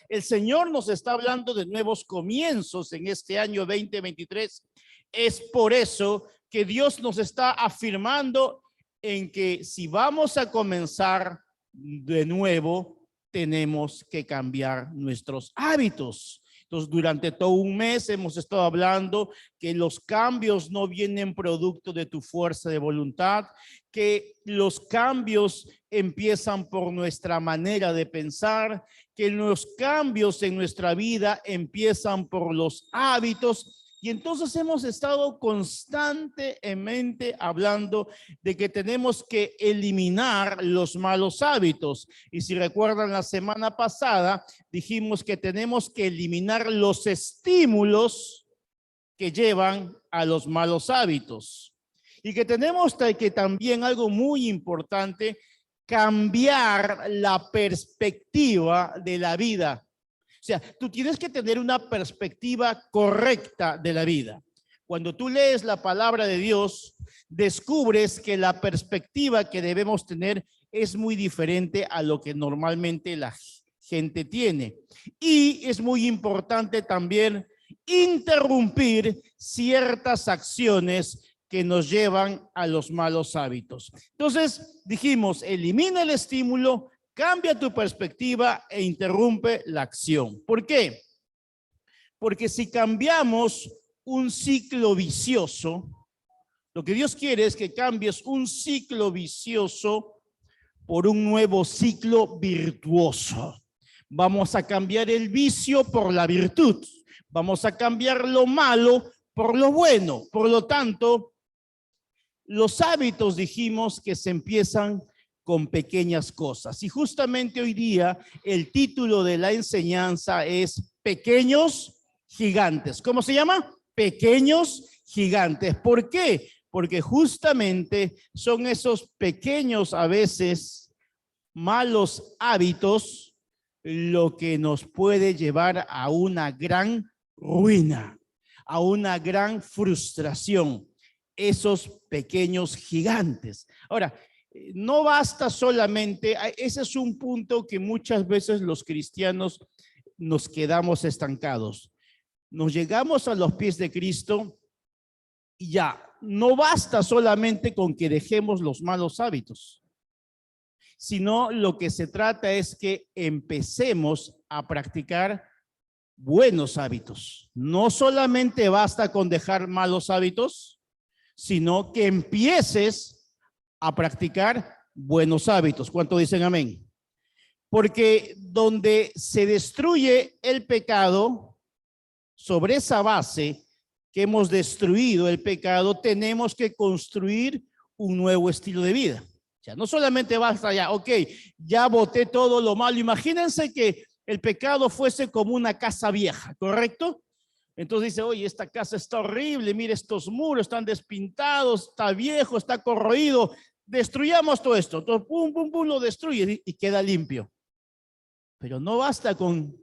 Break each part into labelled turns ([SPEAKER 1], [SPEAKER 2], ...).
[SPEAKER 1] el Señor nos está hablando de nuevos comienzos en este año 2023. Es por eso que Dios nos está afirmando en que si vamos a comenzar de nuevo, tenemos que cambiar nuestros hábitos. Entonces, durante todo un mes hemos estado hablando que los cambios no vienen producto de tu fuerza de voluntad, que los cambios empiezan por nuestra manera de pensar, que los cambios en nuestra vida empiezan por los hábitos. Y entonces hemos estado constantemente hablando de que tenemos que eliminar los malos hábitos. Y si recuerdan, la semana pasada dijimos que tenemos que eliminar los estímulos que llevan a los malos hábitos. Y que tenemos que también, algo muy importante, cambiar la perspectiva de la vida. O sea, tú tienes que tener una perspectiva correcta de la vida. Cuando tú lees la palabra de Dios, descubres que la perspectiva que debemos tener es muy diferente a lo que normalmente la gente tiene. Y es muy importante también interrumpir ciertas acciones que nos llevan a los malos hábitos. Entonces, dijimos, elimina el estímulo, cambia tu perspectiva e interrumpe la acción. ¿Por qué? Porque si cambiamos un ciclo vicioso, lo que Dios quiere es que cambies un ciclo vicioso por un nuevo ciclo virtuoso. Vamos a cambiar el vicio por la virtud. Vamos a cambiar lo malo por lo bueno. Por lo tanto, los hábitos dijimos que se empiezan con pequeñas cosas. Y justamente hoy día el título de la enseñanza es Pequeños Gigantes. ¿Cómo se llama? Pequeños Gigantes. ¿Por qué? Porque justamente son esos pequeños, a veces, malos hábitos lo que nos puede llevar a una gran ruina, a una gran frustración. Esos pequeños gigantes. Ahora, no basta solamente, ese es un punto que muchas veces los cristianos nos quedamos estancados. Nos llegamos a los pies de Cristo y ya, no basta solamente con que dejemos los malos hábitos, sino lo que se trata es que empecemos a practicar buenos hábitos. No solamente basta con dejar malos hábitos, sino que empieces a practicar buenos hábitos. ¿Cuánto dicen amén? Porque donde se destruye el pecado, sobre esa base que hemos destruido el pecado, tenemos que construir un nuevo estilo de vida. O sea, no solamente basta ya, ok, ya boté todo lo malo. Imagínense que el pecado fuese como una casa vieja, ¿correcto? Entonces dice, oye, esta casa está horrible, mire estos muros están despintados, está viejo, está corroído. Destruyamos todo esto. Entonces, pum, pum, pum, lo destruye y queda limpio. Pero no basta con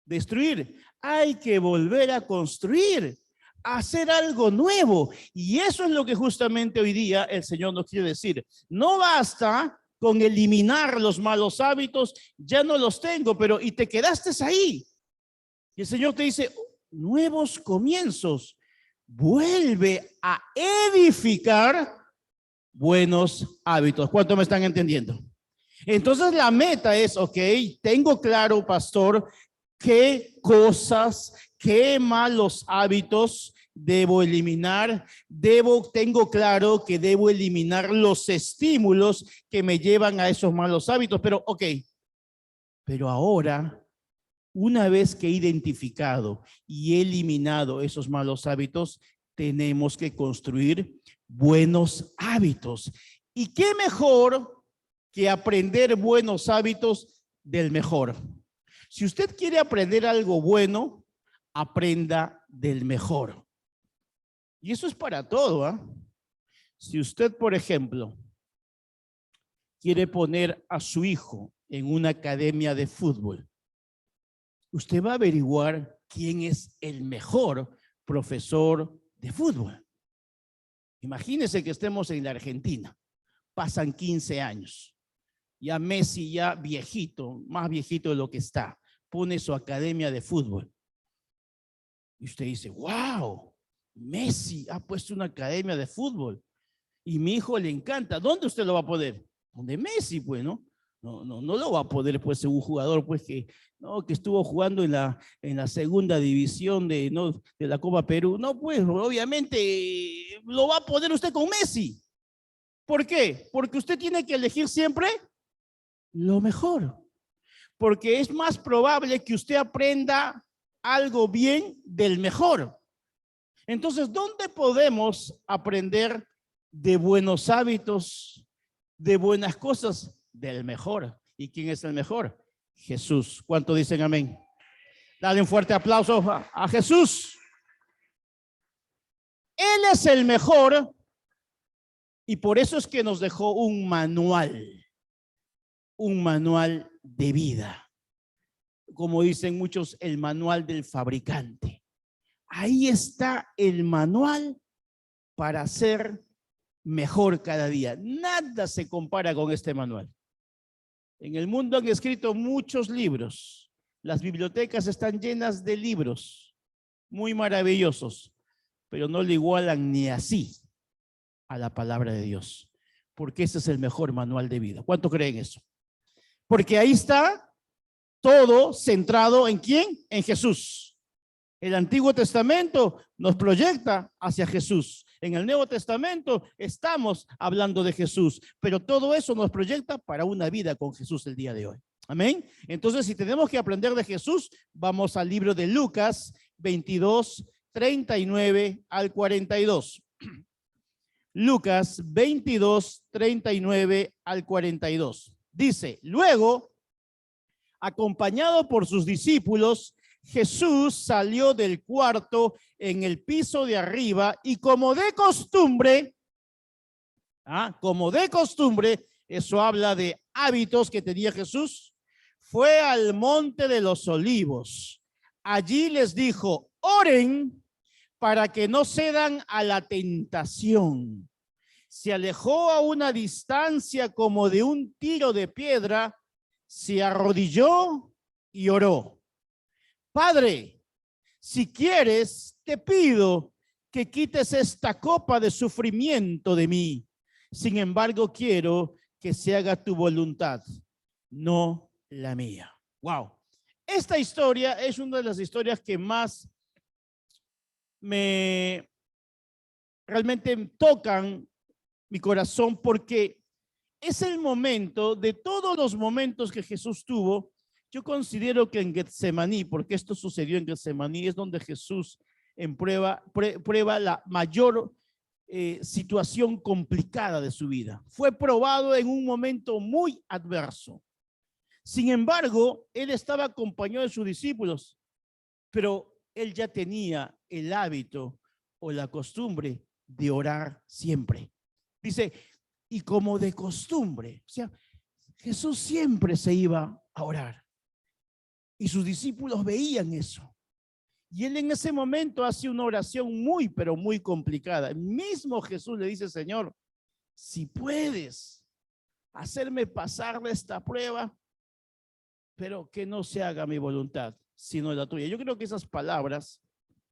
[SPEAKER 1] destruir. Hay que volver a construir, a hacer algo nuevo. Y eso es lo que justamente hoy día el Señor nos quiere decir. No basta con eliminar los malos hábitos, ya no los tengo, pero y te quedaste ahí. Y el Señor te dice, nuevos comienzos. Vuelve a edificar buenos hábitos. ¿Cuánto me están entendiendo? Entonces la meta es, ok, tengo claro, pastor, qué cosas, qué malos hábitos debo eliminar. Tengo claro que debo eliminar los estímulos que me llevan a esos malos hábitos, pero ok, pero ahora, una vez que he identificado y he eliminado esos malos hábitos, tenemos que construir buenos hábitos. ¿Y qué mejor que aprender buenos hábitos del mejor? Si usted quiere aprender algo bueno, aprenda del mejor. Y eso es para todo, ¿eh? Si usted, por ejemplo, quiere poner a su hijo en una academia de fútbol, usted va a averiguar quién es el mejor profesor de fútbol. Imagínese que estemos en la Argentina, pasan 15 años, ya Messi ya viejito, más viejito de lo que está, pone su academia de fútbol. Y usted dice, wow, Messi ha puesto una academia de fútbol y mi hijo le encanta. ¿Dónde usted lo va a poner? Donde Messi, pues, ¿no? No lo va a poder, pues, un jugador, pues, que estuvo jugando en la segunda división de la Copa Perú. No, pues, obviamente lo va a poner usted con Messi. ¿Por qué? Porque usted tiene que elegir siempre lo mejor. Porque es más probable que usted aprenda algo bien del mejor. Entonces, ¿dónde podemos aprender de buenos hábitos, de buenas cosas? Del mejor. ¿Y quién es el mejor? Jesús. ¿Cuánto dicen amén? Dale un fuerte aplauso a Jesús. Él es el mejor y por eso es que nos dejó un manual de vida. Como dicen muchos, el manual del fabricante. Ahí está el manual para ser mejor cada día. Nada se compara con este manual. En el mundo han escrito muchos libros. Las bibliotecas están llenas de libros muy maravillosos, pero no le igualan ni así a la palabra de Dios, porque ese es el mejor manual de vida. ¿Cuánto creen eso? Porque ahí está todo centrado ¿en quién? En Jesús. El Antiguo Testamento nos proyecta hacia Jesús. En el Nuevo Testamento estamos hablando de Jesús, pero todo eso nos proyecta para una vida con Jesús el día de hoy. Amén. Entonces, si tenemos que aprender de Jesús, vamos al libro de Lucas 22, 39 al 42. Lucas 22, 39 al 42. Dice, luego, acompañado por sus discípulos, Jesús salió del cuarto en el piso de arriba y como de costumbre, eso habla de hábitos que tenía Jesús, fue al monte de los olivos. Allí les dijo, oren para que no cedan a la tentación. Se alejó a una distancia como de un tiro de piedra, se arrodilló y oró. Padre, si quieres, te pido que quites esta copa de sufrimiento de mí. Sin embargo, quiero que se haga tu voluntad, no la mía. Wow. Esta historia es una de las historias que más realmente tocan mi corazón, porque es el momento de todos los momentos que Jesús tuvo. Yo considero que en Getsemaní, porque esto sucedió en Getsemaní, es donde Jesús prueba la mayor situación complicada de su vida. Fue probado en un momento muy adverso. Sin embargo, él estaba acompañado de sus discípulos, pero él ya tenía el hábito o la costumbre de orar siempre. Dice, y como de costumbre, o sea, Jesús siempre se iba a orar. Y sus discípulos veían eso. Y él en ese momento hace una oración muy, pero muy complicada. El mismo Jesús le dice, Señor, si puedes hacerme pasar de esta prueba, pero que no se haga mi voluntad, sino la tuya. Yo creo que esas palabras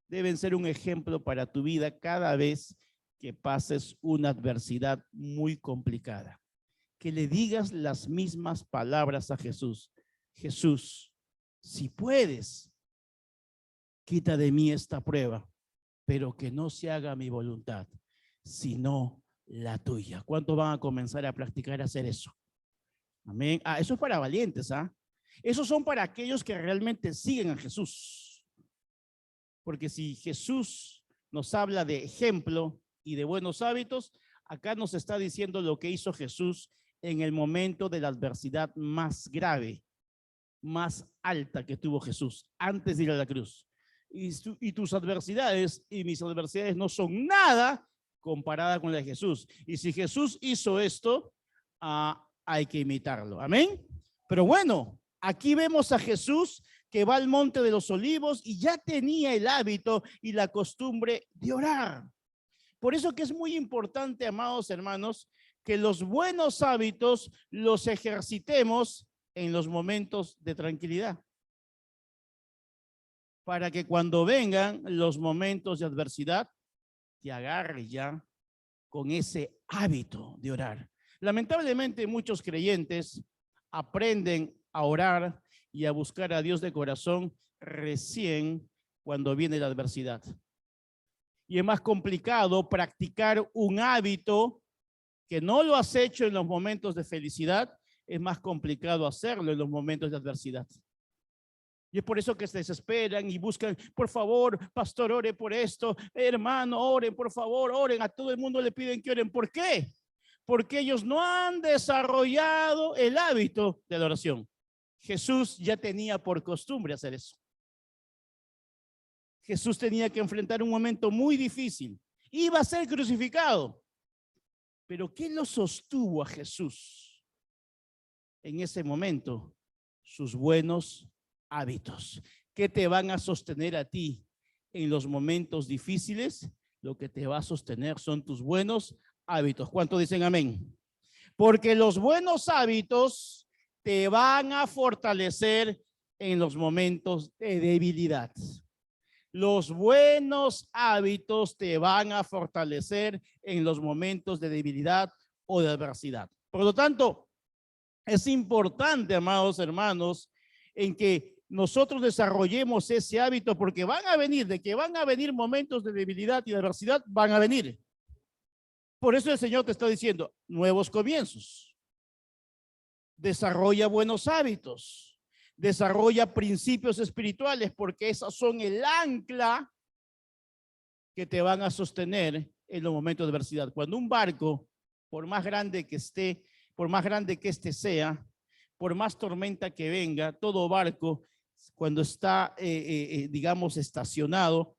[SPEAKER 1] deben ser un ejemplo para tu vida cada vez que pases una adversidad muy complicada. Que le digas las mismas palabras a Jesús. Jesús, si puedes, quita de mí esta prueba, pero que no se haga mi voluntad, sino la tuya. ¿Cuántos van a comenzar a practicar hacer eso? Amén. Eso es para valientes, Esos son para aquellos que realmente siguen a Jesús. Porque si Jesús nos habla de ejemplo y de buenos hábitos, acá nos está diciendo lo que hizo Jesús en el momento de la adversidad más grave, más alta que tuvo Jesús antes de ir a la cruz. Y tus adversidades y mis adversidades no son nada comparada con la de Jesús. Y si Jesús hizo esto, hay que imitarlo. Amén. Pero bueno, aquí vemos a Jesús que va al monte de los olivos y ya tenía el hábito y la costumbre de orar. Por eso que es muy importante, amados hermanos, que los buenos hábitos los ejercitemos en los momentos de tranquilidad. para que cuando vengan los momentos de adversidad, te agarres ya con ese hábito de orar. Lamentablemente muchos creyentes aprenden a orar y a buscar a Dios de corazón recién cuando viene la adversidad. Y es más complicado practicar un hábito que no lo has hecho en los momentos de felicidad, es más complicado hacerlo en los momentos de adversidad. Y es por eso que se desesperan y buscan, por favor, pastor, ore por esto, hermano, oren, por favor, oren. A todo el mundo le piden que oren. ¿Por qué? Porque ellos no han desarrollado el hábito de la oración. Jesús ya tenía por costumbre hacer eso. Jesús tenía que enfrentar un momento muy difícil. Iba a ser crucificado. Pero ¿qué lo sostuvo a Jesús en ese momento? Sus buenos hábitos. ¿Qué te van a sostener a ti en los momentos difíciles? Lo que te va a sostener son tus buenos hábitos. ¿Cuántos dicen amén? Porque los buenos hábitos te van a fortalecer en los momentos de debilidad. Los buenos hábitos te van a fortalecer en los momentos de debilidad o de adversidad. Por lo tanto, es importante, amados hermanos, en que nosotros desarrollemos ese hábito, porque van a venir momentos de debilidad y de adversidad, van a venir. Por eso el Señor te está diciendo, nuevos comienzos. Desarrolla buenos hábitos. Desarrolla principios espirituales, porque esos son el ancla que te van a sostener en los momentos de adversidad. Cuando un barco, por más grande que esté, por más grande que este sea, por más tormenta que venga, todo barco, cuando está, digamos, estacionado,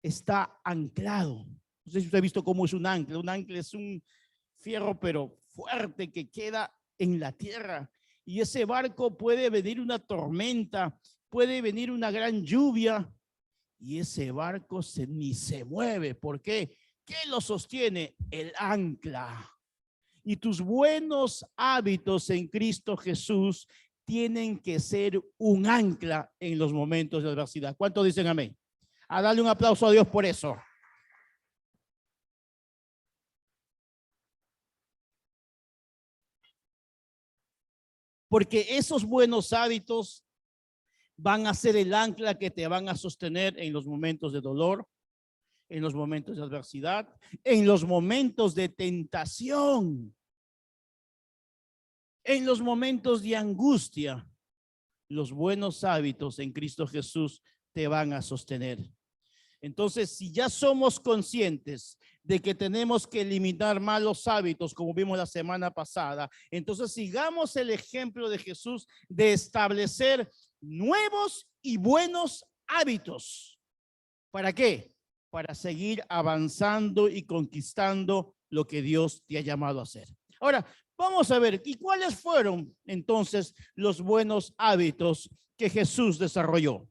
[SPEAKER 1] está anclado. No sé si usted ha visto cómo es un ancla. Un ancla es un fierro, pero fuerte, que queda en la tierra. Y ese barco puede venir una tormenta, puede venir una gran lluvia, y ese barco ni se mueve. ¿Por qué? ¿Qué lo sostiene? El ancla. Y tus buenos hábitos en Cristo Jesús tienen que ser un ancla en los momentos de adversidad. ¿Cuántos dicen amén? A darle un aplauso a Dios por eso. Porque esos buenos hábitos van a ser el ancla que te van a sostener en los momentos de dolor, en los momentos de adversidad, en los momentos de tentación, en los momentos de angustia. Los buenos hábitos en Cristo Jesús te van a sostener. Entonces, si ya somos conscientes de que tenemos que eliminar malos hábitos, como vimos la semana pasada, entonces sigamos el ejemplo de Jesús de establecer nuevos y buenos hábitos. ¿Para qué? Para seguir avanzando y conquistando lo que Dios te ha llamado a hacer. Ahora, vamos a ver, ¿y cuáles fueron entonces los buenos hábitos que Jesús desarrolló?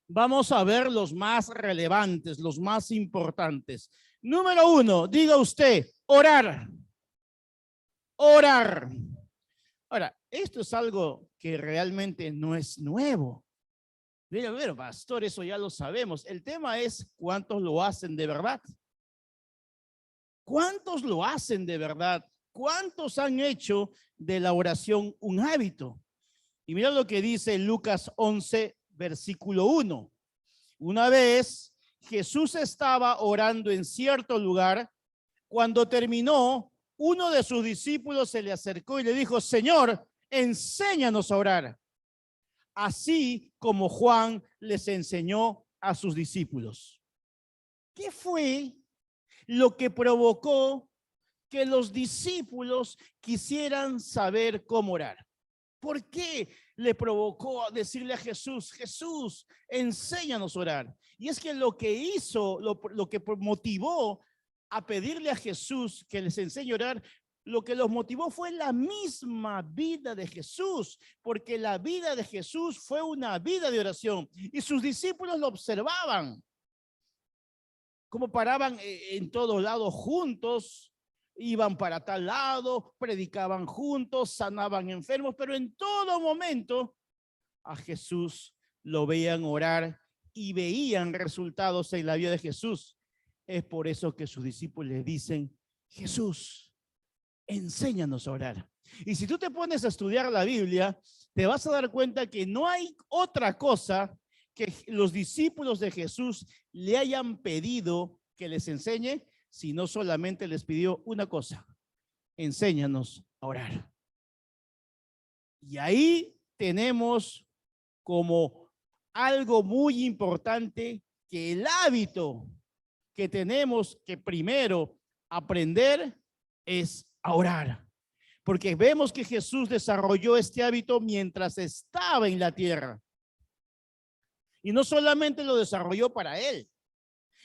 [SPEAKER 1] Vamos a ver los más relevantes, los más importantes. Número 1, diga usted, orar. Orar. Ahora, esto es algo que realmente no es nuevo. Pero, pastor, eso ya lo sabemos. El tema es cuántos lo hacen de verdad. ¿Cuántos lo hacen de verdad? ¿Cuántos han hecho de la oración un hábito? Y mira lo que dice Lucas 11, versículo 1. Una vez Jesús estaba orando en cierto lugar. Cuando terminó, uno de sus discípulos se le acercó y le dijo, Señor, enséñanos a orar, así como Juan les enseñó a sus discípulos. ¿Qué fue lo que provocó que los discípulos quisieran saber cómo orar? ¿Por qué le provocó decirle a Jesús, Jesús, enséñanos a orar? Y es que lo que hizo, lo que motivó a pedirle a Jesús que les enseñe a orar, lo que los motivó fue la misma vida de Jesús, porque la vida de Jesús fue una vida de oración y sus discípulos lo observaban, como paraban en todos lados juntos. Iban para tal lado, predicaban juntos, sanaban enfermos, pero en todo momento a Jesús lo veían orar y veían resultados en la vida de Jesús. Es por eso que sus discípulos le dicen: Jesús, enséñanos a orar. Y si tú te pones a estudiar la Biblia, te vas a dar cuenta que no hay otra cosa que los discípulos de Jesús le hayan pedido que les enseñe, sino solamente les pidió una cosa: enséñanos a orar. Y ahí tenemos como algo muy importante que el hábito que tenemos que primero aprender es a orar. Porque vemos que Jesús desarrolló este hábito mientras estaba en la tierra. Y no solamente lo desarrolló para él.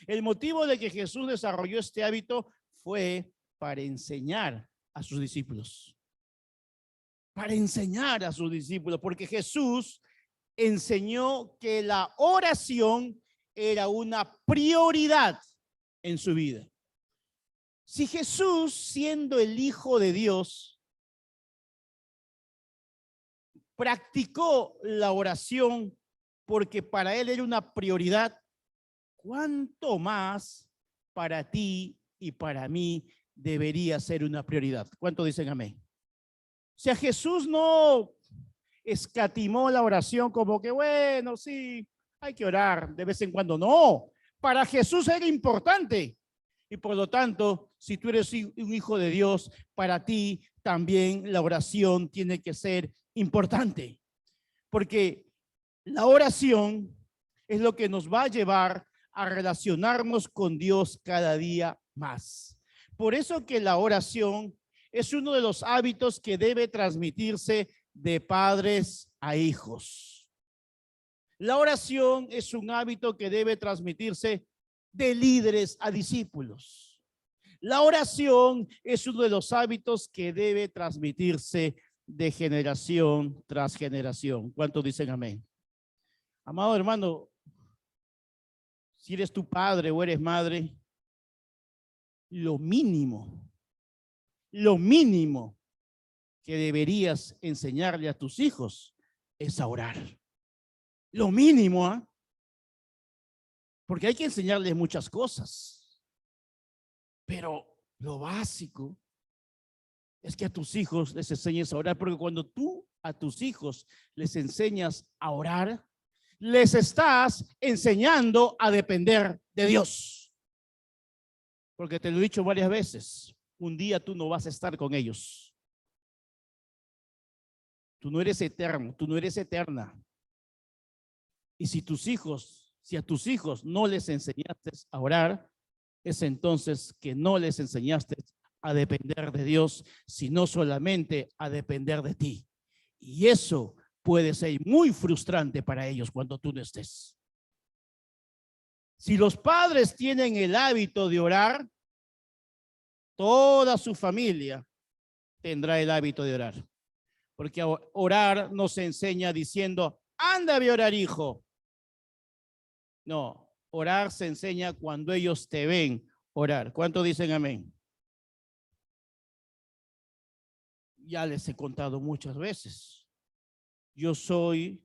[SPEAKER 1] El motivo de que Jesús desarrolló este hábito fue para enseñar a sus discípulos. Para enseñar a sus discípulos, porque Jesús enseñó que la oración era una prioridad en su vida. Si Jesús, siendo el Hijo de Dios, practicó la oración porque para él era una prioridad, ¿cuánto más para ti y para mí debería ser una prioridad? ¿Cuánto dicen amén? O sea, Jesús no escatimó la oración como que, bueno, sí, hay que orar de vez en cuando. No, para Jesús era importante. Y por lo tanto, si tú eres un hijo de Dios, para ti también la oración tiene que ser importante. Porque la oración es lo que nos va a llevar a relacionarnos con Dios cada día más. Por eso que la oración es uno de los hábitos que debe transmitirse de padres a hijos. La oración es un hábito que debe transmitirse de líderes a discípulos. La oración es uno de los hábitos que debe transmitirse de generación tras generación. ¿Cuántos dicen amén? Amado hermano, si eres tu padre o eres madre, lo mínimo que deberías enseñarle a tus hijos es a orar. Lo mínimo, ¿eh? Porque hay que enseñarles muchas cosas. Pero lo básico es que a tus hijos les enseñes a orar, porque cuando tú a tus hijos les enseñas a orar, les estás enseñando a depender de Dios. Porque te lo he dicho varias veces, un día tú no vas a estar con ellos. Tú no eres eterno, tú no eres eterna. Y si a tus hijos no les enseñaste a orar, es entonces que no les enseñaste a depender de Dios, sino solamente a depender de ti. Y eso puede ser muy frustrante para ellos cuando tú no estés. Si los padres tienen el hábito de orar, toda su familia tendrá el hábito de orar. Porque orar no se enseña diciendo, anda a orar, hijo. No, orar se enseña cuando ellos te ven orar. ¿Cuántos dicen amén? Ya les he contado muchas veces. Yo soy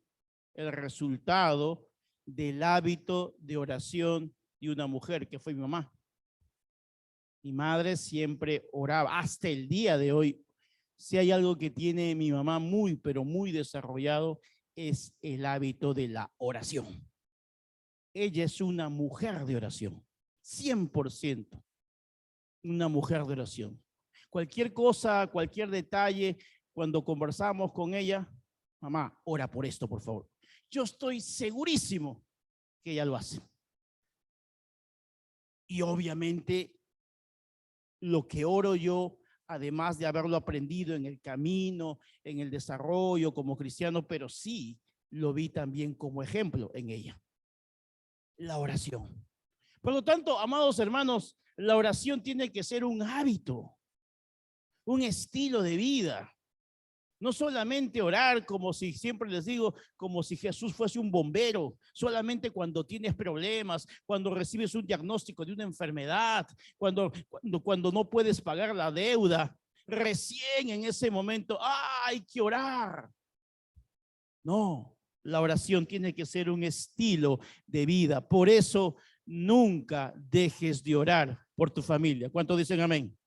[SPEAKER 1] el resultado del hábito de oración de una mujer que fue mi mamá. Mi madre siempre oraba, hasta el día de hoy. Si hay algo que tiene mi mamá muy, pero muy desarrollado, es el hábito de la oración. Ella es una mujer de oración, 100% una mujer de oración. Cualquier cosa, cualquier detalle, cuando conversamos con ella, mamá, ora por esto, por favor. Yo estoy segurísimo que ella lo hace. Y obviamente lo que oro yo, además de haberlo aprendido en el camino, en el desarrollo como cristiano, pero sí lo vi también como ejemplo en ella. La oración. Por lo tanto, amados hermanos, la oración tiene que ser un hábito, un estilo de vida. No solamente orar como si, siempre les digo, como si Jesús fuese un bombero, solamente cuando tienes problemas, cuando recibes un diagnóstico de una enfermedad, cuando no puedes pagar la deuda, recién en ese momento, hay que orar. No, La oración tiene que ser un estilo de vida. Por eso nunca dejes de orar por tu familia. ¿Cuántos dicen amén?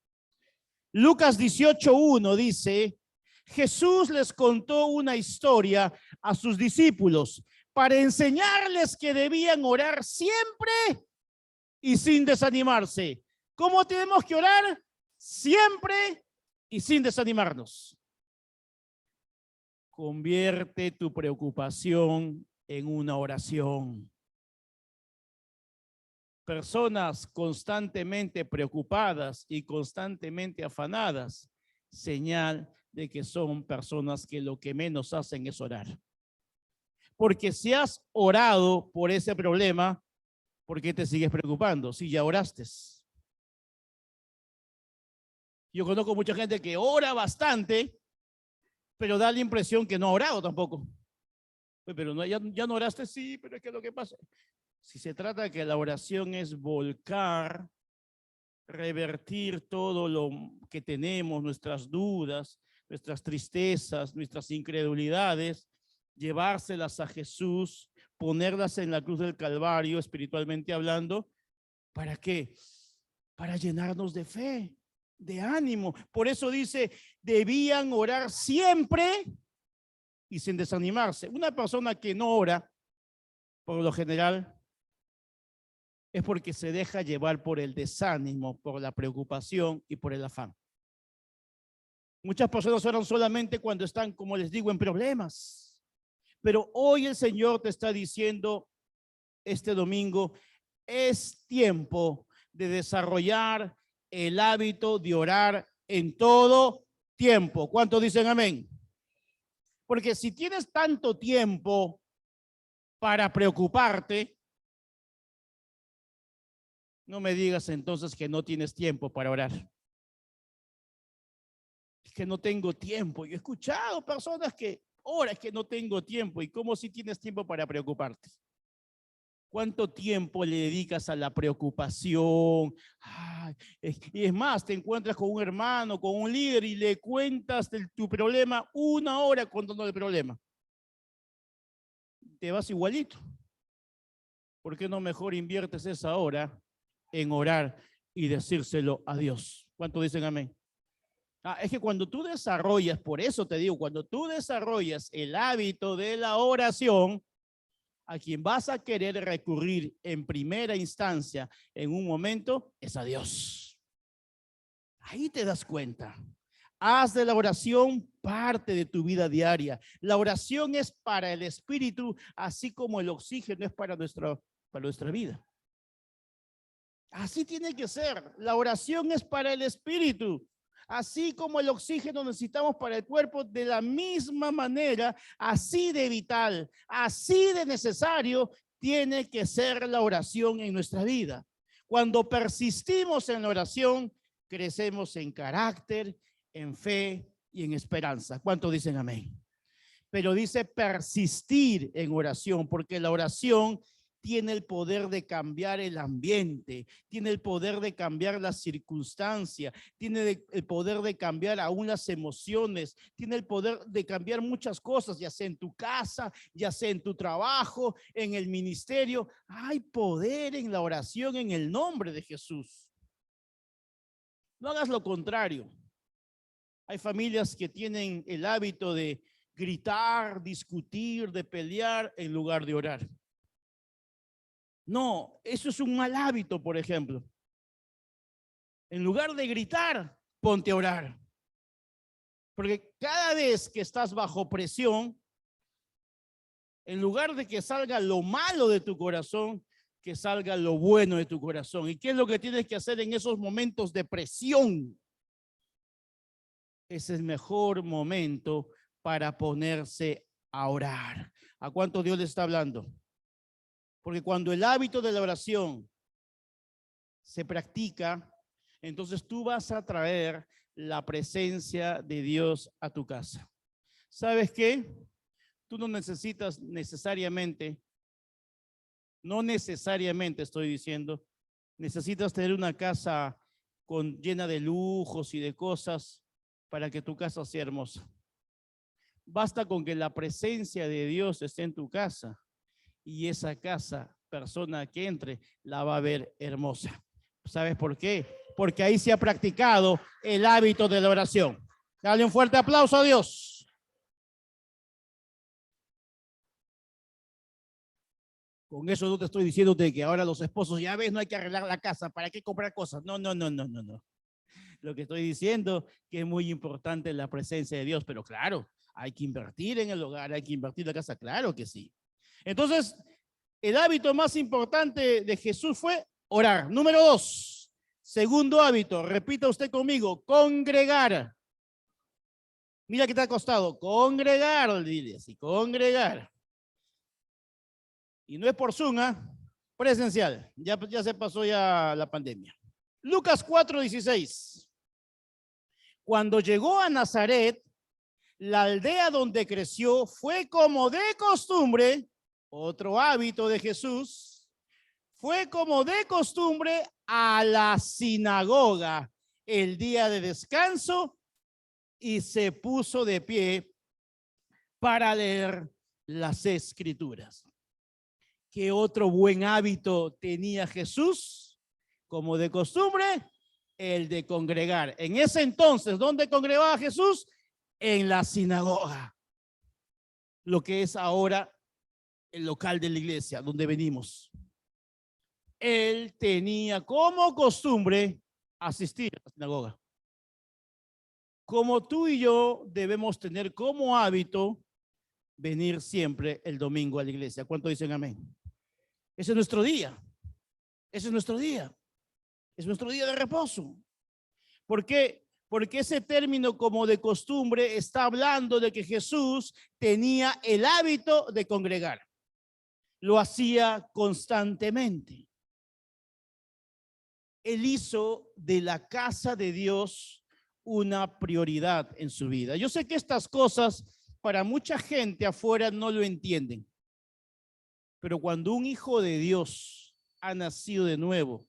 [SPEAKER 1] Lucas 18:1 dice, Jesús les contó una historia a sus discípulos para enseñarles que debían orar siempre y sin desanimarse. ¿Cómo tenemos que orar? Siempre y sin desanimarnos. Convierte tu preocupación en una oración. Personas constantemente preocupadas y constantemente afanadas, señal de que son personas que lo que menos hacen es orar. Porque si has orado por ese problema, ¿por qué te sigues preocupando si ya oraste? Yo conozco mucha gente que ora bastante, pero da la impresión que no ha orado tampoco. Pero no, ya no oraste, sí, pero es que lo que pasa, si se trata de que la oración es volcar, revertir todo lo que tenemos, nuestras dudas, nuestras tristezas, nuestras incredulidades, llevárselas a Jesús, ponerlas en la cruz del Calvario, espiritualmente hablando, ¿para qué? Para llenarnos de fe, de ánimo. Por eso dice, debían orar siempre y sin desanimarse. Una persona que no ora, por lo general, es porque se deja llevar por el desánimo, por la preocupación y por el afán. Muchas personas oran solamente cuando están, como les digo, en problemas. Pero hoy el Señor te está diciendo, este domingo, es tiempo de desarrollar el hábito de orar en todo tiempo. ¿Cuántos dicen amén? Porque si tienes tanto tiempo para preocuparte, no me digas entonces que no tienes tiempo para orar. Es que no tengo tiempo. Yo he escuchado personas que oran, es que no tengo tiempo. ¿Y cómo si tienes tiempo para preocuparte? ¿Cuánto tiempo le dedicas a la preocupación? Ay, y es más, te encuentras con un hermano, con un líder y le cuentas tu problema 1 hora contando el problema. Te vas igualito. ¿Por qué no mejor inviertes esa hora en orar y decírselo a Dios? ¿Cuántos dicen amén? Es que cuando tú desarrollas, por eso te digo, cuando tú desarrollas el hábito de la oración, a quien vas a querer recurrir en primera instancia en un momento es a Dios. Ahí te das cuenta. Haz de la oración parte de tu vida diaria. La oración es para el espíritu, así como el oxígeno es para nuestra vida. Así tiene que ser. La oración es para el espíritu. Así como el oxígeno necesitamos para el cuerpo, de la misma manera, así de vital, así de necesario, tiene que ser la oración en nuestra vida. Cuando persistimos en la oración, crecemos en carácter, en fe y en esperanza. ¿Cuántos dicen amén? Pero dice persistir en oración, porque la oración tiene el poder de cambiar el ambiente, tiene el poder de cambiar las circunstancias, tiene el poder de cambiar aún las emociones, tiene el poder de cambiar muchas cosas, ya sea en tu casa, ya sea en tu trabajo, en el ministerio. Hay poder en la oración en el nombre de Jesús. No hagas lo contrario. Hay familias que tienen el hábito de gritar, discutir, de pelear en lugar de orar. No, eso es un mal hábito, por ejemplo. En lugar de gritar, ponte a orar. Porque cada vez que estás bajo presión, en lugar de que salga lo malo de tu corazón, que salga lo bueno de tu corazón. ¿Y qué es lo que tienes que hacer en esos momentos de presión? Es el mejor momento para ponerse a orar. ¿A cuánto Dios le está hablando? Porque cuando el hábito de la oración se practica, entonces tú vas a traer la presencia de Dios a tu casa. ¿Sabes qué? Tú no necesitas necesariamente, no necesariamente estoy diciendo, necesitas tener una casa llena de lujos y de cosas para que tu casa sea hermosa. Basta con que la presencia de Dios esté en tu casa y esa casa, persona que entre, la va a ver hermosa. ¿Sabes por qué? Porque ahí se ha practicado el hábito de la oración. Dale un fuerte aplauso a Dios. Con eso no te estoy diciendo que ahora los esposos, ya ves, no hay que arreglar la casa, ¿para qué comprar cosas? No, no, no, no, no, no. Lo que estoy diciendo que es muy importante la presencia de Dios, pero claro, hay que invertir en el hogar, hay que invertir en la casa, claro que sí. Entonces, el hábito más importante de Jesús fue orar. Número 2, segundo hábito, repita usted conmigo, congregar. Mira que te ha costado, congregar, dile así, congregar. Y no es por Zoom, presencial. Ya se pasó ya la pandemia. Lucas 4:16. Cuando llegó a Nazaret, la aldea donde creció, fue como de costumbre, otro hábito de Jesús, fue como de costumbre a la sinagoga el día de descanso y se puso de pie para leer las escrituras. ¿Qué otro buen hábito tenía Jesús? Como de costumbre, el de congregar. En ese entonces, ¿dónde congregaba Jesús? En la sinagoga. Lo que es ahora el local de la iglesia, donde venimos. Él tenía como costumbre asistir a la sinagoga. Como tú y yo debemos tener como hábito venir siempre el domingo a la iglesia. ¿Cuánto dicen amén? Ese es nuestro día. Ese es nuestro día. Es nuestro día de reposo. ¿Por qué? Porque ese término como de costumbre está hablando de que Jesús tenía el hábito de congregar. Lo hacía constantemente. Él hizo de la casa de Dios una prioridad en su vida. Yo sé que estas cosas para mucha gente afuera no lo entienden. Pero cuando un hijo de Dios ha nacido de nuevo,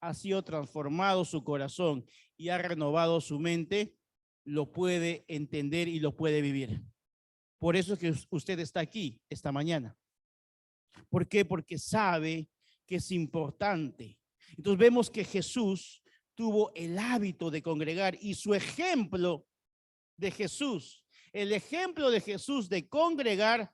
[SPEAKER 1] ha sido transformado su corazón y ha renovado su mente, lo puede entender y lo puede vivir. Por eso es que usted está aquí esta mañana. ¿Por qué? Porque sabe que es importante. Entonces vemos que Jesús tuvo el hábito de congregar y su ejemplo de Jesús, el ejemplo de Jesús de congregar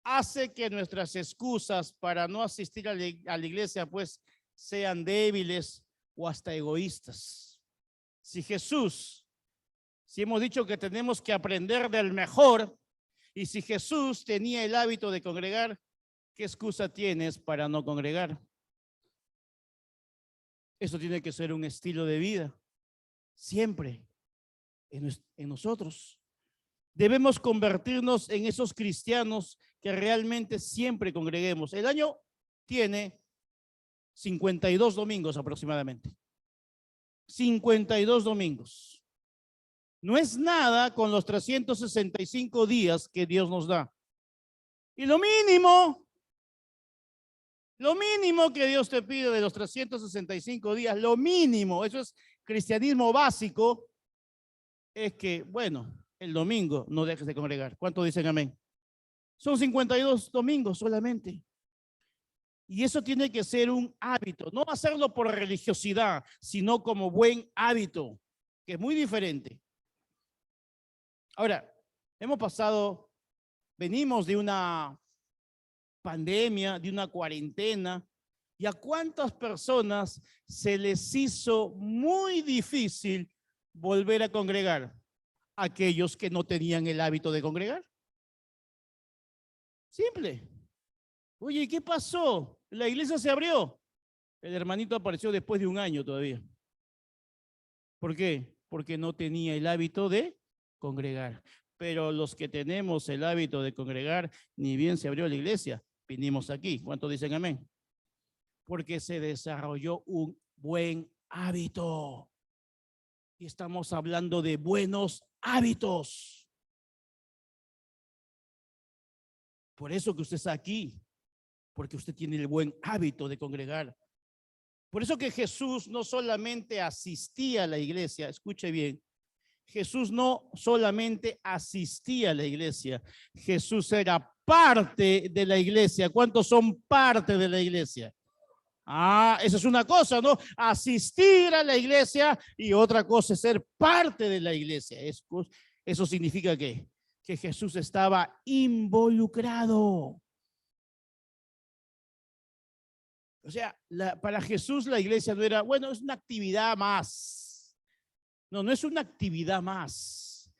[SPEAKER 1] hace que nuestras excusas para no asistir a la iglesia pues sean débiles o hasta egoístas. Si hemos dicho que tenemos que aprender del mejor, y si Jesús tenía el hábito de congregar, ¿qué excusa tienes para no congregar? Eso tiene que ser un estilo de vida, siempre en nosotros. Debemos convertirnos en esos cristianos que realmente siempre congreguemos. El año tiene 52 domingos aproximadamente. 52 domingos. No es nada con los 365 días que Dios nos da. Y lo mínimo que Dios te pide de los 365 días, lo mínimo, eso es cristianismo básico, es que, bueno, el domingo no dejes de congregar. ¿Cuántos dicen amén? Son 52 domingos solamente. Y eso tiene que ser un hábito, no hacerlo por religiosidad, sino como buen hábito, que es muy diferente. Ahora, venimos de una pandemia, de una cuarentena, y a cuántas personas se les hizo muy difícil volver a congregar. Aquellos que no tenían el hábito de congregar. Simple. Oye, ¿qué pasó? La iglesia se abrió. El hermanito apareció después de un año todavía. ¿Por qué? Porque no tenía el hábito de congregar. Pero los que tenemos el hábito de congregar, ni bien se abrió la iglesia, vinimos aquí. ¿Cuántos dicen amén? Porque se desarrolló un buen hábito. Y estamos hablando de buenos hábitos. Por eso que usted está aquí, porque usted tiene el buen hábito de congregar. Por eso que Jesús no solamente asistía a la iglesia, escuche bien, Jesús no solamente asistía a la iglesia, Jesús era parte de la iglesia. ¿Cuántos son parte de la iglesia? Ah, eso es una cosa, ¿no? Asistir a la iglesia y otra cosa es ser parte de la iglesia. Eso significa que Jesús estaba involucrado. O sea, para Jesús la iglesia no era, bueno, es una actividad más. No, no es una actividad más.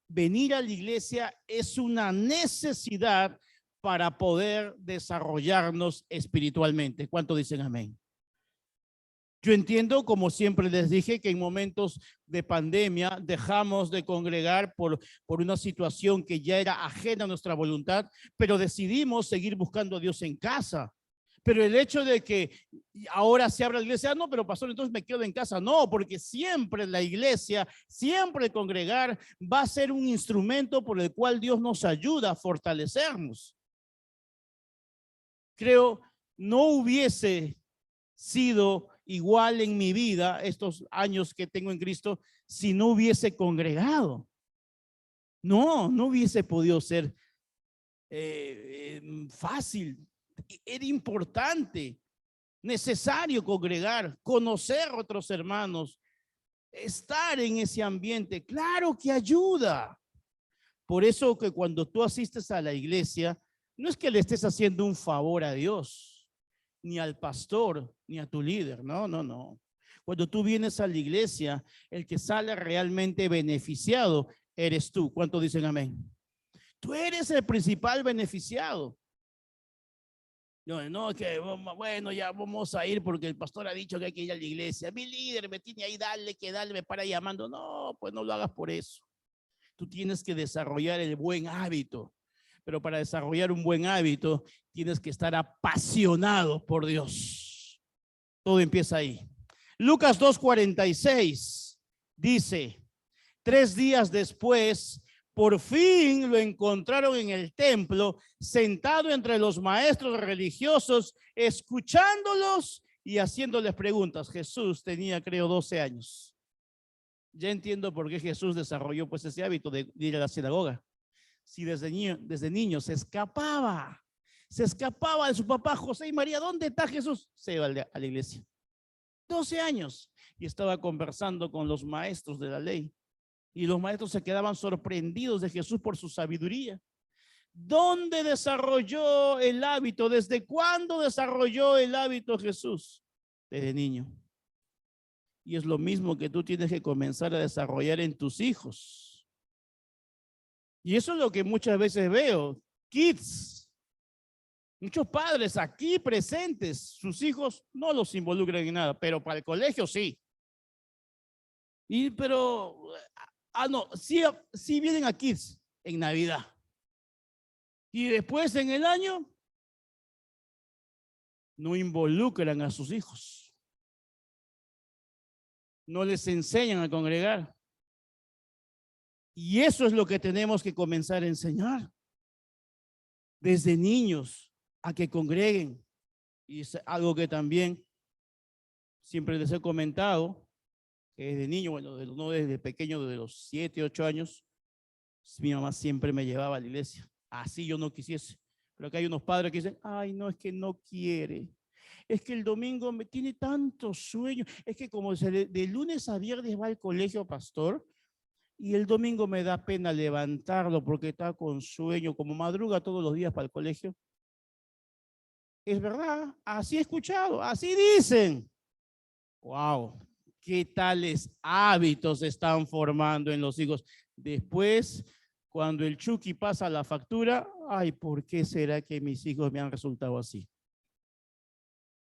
[SPEAKER 1] Venir a la iglesia es una necesidad para poder desarrollarnos espiritualmente. ¿Cuánto dicen amén? Yo entiendo, como siempre les dije, que en momentos de pandemia dejamos de congregar por una situación que ya era ajena a nuestra voluntad, pero decidimos seguir buscando a Dios en casa. Pero el hecho de que ahora se abra la iglesia, no, pero pastor, entonces me quedo en casa. No, porque siempre la iglesia, siempre congregar va a ser un instrumento por el cual Dios nos ayuda a fortalecernos. Creo, no hubiese sido igual en mi vida estos años que tengo en Cristo si no hubiese congregado. No hubiese podido ser fácil. Era importante, necesario congregar, conocer a otros hermanos, estar en ese ambiente. Claro que ayuda. Por eso que cuando tú asistes a la iglesia, no es que le estés haciendo un favor a Dios, ni al pastor, ni a tu líder. No. Cuando tú vienes a la iglesia, el que sale realmente beneficiado eres tú. ¿Cuántos dicen amén? Tú eres el principal beneficiado. No, que bueno, ya vamos a ir porque el pastor ha dicho que hay que ir a la iglesia. Mi líder me tiene ahí, dale, me para llamando. No, pues no lo hagas por eso. Tú tienes que desarrollar el buen hábito. Pero para desarrollar un buen hábito, tienes que estar apasionado por Dios. Todo empieza ahí. Lucas 2:46 dice, 3 días después, por fin lo encontraron en el templo, sentado entre los maestros religiosos, escuchándolos y haciéndoles preguntas. Jesús tenía, creo, 12 años. Ya entiendo por qué Jesús desarrolló pues ese hábito de ir a la sinagoga. Si desde niño se escapaba de su papá José y María. ¿Dónde está Jesús? Se iba a la iglesia. 12 años y estaba conversando con los maestros de la ley. Y los maestros se quedaban sorprendidos de Jesús por su sabiduría. ¿Dónde desarrolló el hábito? ¿Desde cuándo desarrolló el hábito Jesús? Desde niño. Y es lo mismo que tú tienes que comenzar a desarrollar en tus hijos. Y eso es lo que muchas veces veo. Kids. Muchos padres aquí presentes, sus hijos no los involucran en nada, pero para el colegio sí. Pero no, sí vienen a Kids en Navidad. Y después en el año no involucran a sus hijos. No les enseñan a congregar. Y eso es lo que tenemos que comenzar a enseñar. Desde niños a que congreguen. Y es algo que también siempre les he comentado, que desde niño, bueno, no desde pequeño, desde los 7, 8 años, mi mamá siempre me llevaba a la iglesia. Así yo no quisiese. Pero acá hay unos padres que dicen, ay, no, es que no quiere. Es que el domingo me tiene tanto sueño. Es que como de lunes a viernes va al colegio, pastor, y el domingo me da pena levantarlo porque está con sueño, como madruga todos los días para el colegio. Es verdad, así he escuchado, así dicen. Wow, qué tales hábitos se están formando en los hijos. Después, cuando el Chucky pasa la factura, ay, ¿por qué será que mis hijos me han resultado así?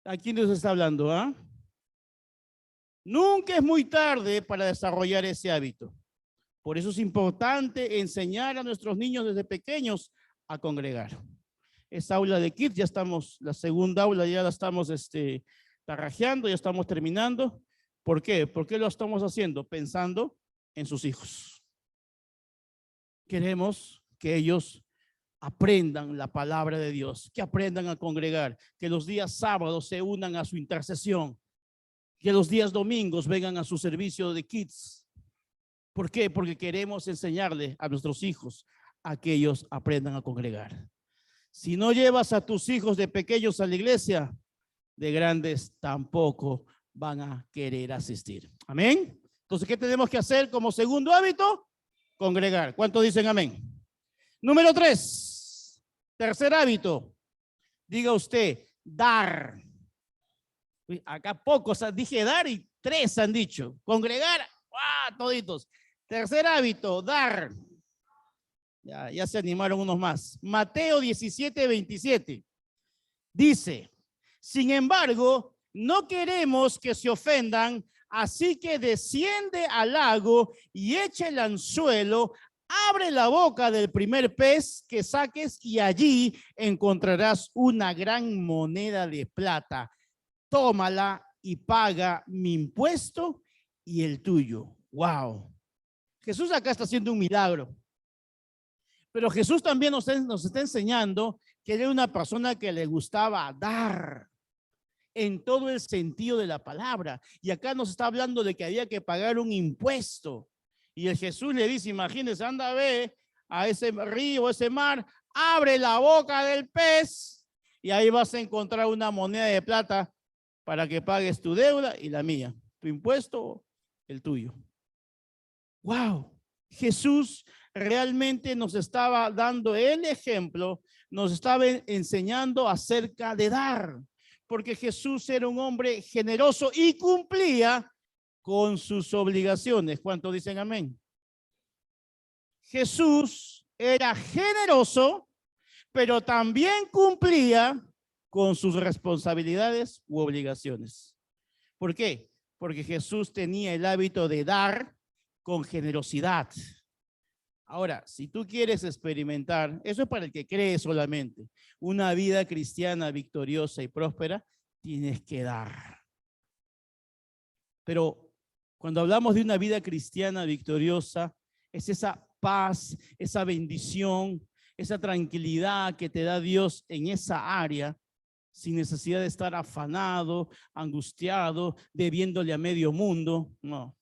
[SPEAKER 1] ¿A quién nos está hablando? ¿Ah? Nunca es muy tarde para desarrollar ese hábito. Por eso es importante enseñar a nuestros niños desde pequeños a congregar. Esa aula de kids, ya estamos, la segunda aula ya la estamos tarrajeando, ya estamos terminando. ¿Por qué? ¿Por qué lo estamos haciendo? Pensando en sus hijos. Queremos que ellos aprendan la palabra de Dios, que aprendan a congregar, que los días sábados se unan a su intercesión, que los días domingos vengan a su servicio de kids. ¿Por qué? Porque queremos enseñarle a nuestros hijos a que ellos aprendan a congregar. Si no llevas a tus hijos de pequeños a la iglesia, de grandes tampoco van a querer asistir. Amén. Entonces, ¿qué tenemos que hacer como segundo hábito? Congregar. ¿Cuántos dicen amén? Número 3. Tercer hábito. Diga usted, dar. Acá pocos dije dar y 3 han dicho. Congregar, ¡ah! Toditos. Tercer hábito, dar. Ya se animaron unos más. Mateo 17:27 dice: sin embargo, no queremos que se ofendan, así que desciende al lago y echa el anzuelo, abre la boca del primer pez que saques y allí encontrarás una gran moneda de plata. Tómala y paga mi impuesto y el tuyo. Wow. Jesús acá está haciendo un milagro. Pero Jesús también nos está enseñando que era una persona que le gustaba dar en todo el sentido de la palabra. Y acá nos está hablando de que había que pagar un impuesto. Y el Jesús le dice, imagínense, anda a ver a ese río, ese mar, abre la boca del pez y ahí vas a encontrar una moneda de plata para que pagues tu deuda y la mía, tu impuesto, el tuyo. Wow, Jesús realmente nos estaba dando el ejemplo, nos estaba enseñando acerca de dar, porque Jesús era un hombre generoso y cumplía con sus obligaciones. ¿Cuántos dicen amén? Jesús era generoso, pero también cumplía con sus responsabilidades u obligaciones. ¿Por qué? Porque Jesús tenía el hábito de dar con generosidad. Ahora, si tú quieres experimentar, eso es para el que cree solamente, una vida cristiana victoriosa y próspera, tienes que dar. Pero cuando hablamos de una vida cristiana victoriosa, es esa paz, esa bendición, esa tranquilidad que te da Dios en esa área, sin necesidad de estar afanado, angustiado, debiéndole a medio mundo. No.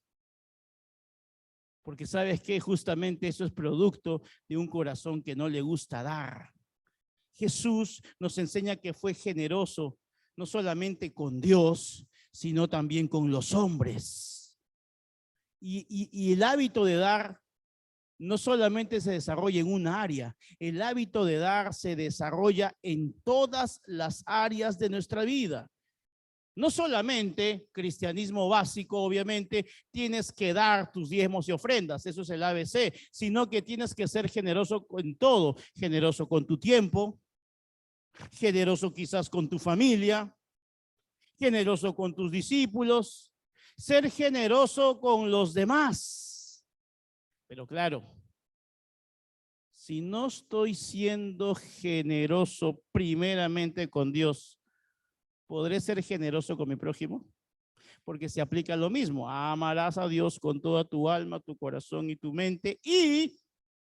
[SPEAKER 1] Porque sabes que justamente eso es producto de un corazón que no le gusta dar. Jesús nos enseña que fue generoso, no solamente con Dios, sino también con los hombres. Y el hábito de dar no solamente se desarrolla en una área, el hábito de dar se desarrolla en todas las áreas de nuestra vida. No solamente cristianismo básico, obviamente, tienes que dar tus diezmos y ofrendas, eso es el ABC, sino que tienes que ser generoso en todo, generoso con tu tiempo, generoso quizás con tu familia, generoso con tus discípulos, ser generoso con los demás. Pero claro, si no estoy siendo generoso primeramente con Dios, ¿podré ser generoso con mi prójimo? Porque se aplica lo mismo. Amarás a Dios con toda tu alma, tu corazón y tu mente y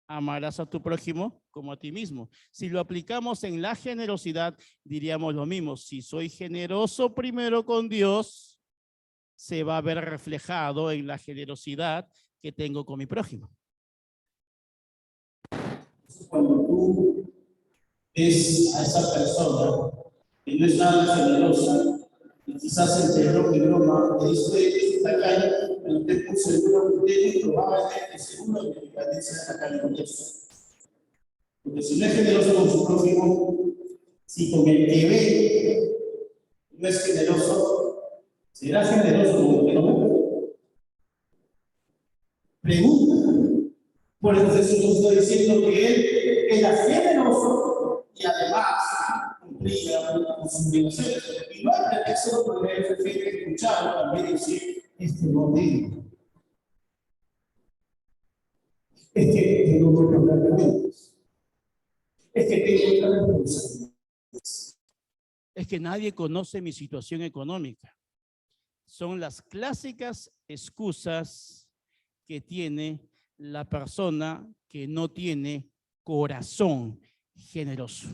[SPEAKER 1] amarás a tu prójimo como a ti mismo. Si lo aplicamos en la generosidad, diríamos lo mismo. Si soy generoso primero con Dios, se va a ver reflejado en la generosidad que tengo con mi prójimo. Cuando tú ves a esa persona que no es nada generosa, y quizás enteró mi broma, que dice, esta calle, pero usted por seguro que usted probablemente seguro que pertenece a esta calle con eso. Porque si no es generoso con su prójimo, si con el que ve no es generoso, ¿será generoso con el que no ve? Pregunta. Por eso Jesús está diciendo que él era generoso y además cumplía con sus obligaciones. Y no hay pretexto porque el jefe que escuchaba también decir, no digo. Es que tengo que cambiar de cuentas. Es que tengo que responsabilidades. Es que nadie conoce mi situación económica. Son las clásicas excusas que tiene la persona que no tiene corazón generoso.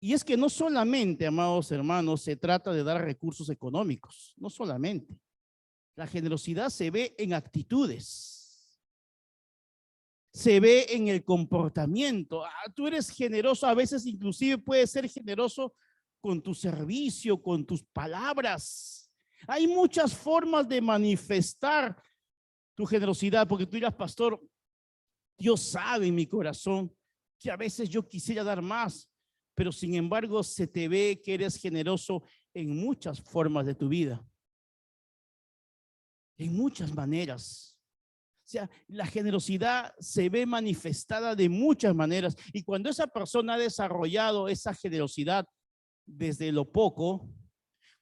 [SPEAKER 1] Y es que no solamente, amados hermanos, se trata de dar recursos económicos, no solamente. La generosidad se ve en actitudes, se ve en el comportamiento. Tú eres generoso, a veces inclusive puedes ser generoso con tu servicio, con tus palabras. Hay muchas formas de manifestar tu generosidad, porque tú dirás, pastor, Dios sabe en mi corazón que a veces yo quisiera dar más, pero sin embargo se te ve que eres generoso en muchas formas de tu vida, en muchas maneras. O sea, la generosidad se ve manifestada de muchas maneras, y cuando esa persona ha desarrollado esa generosidad desde lo poco,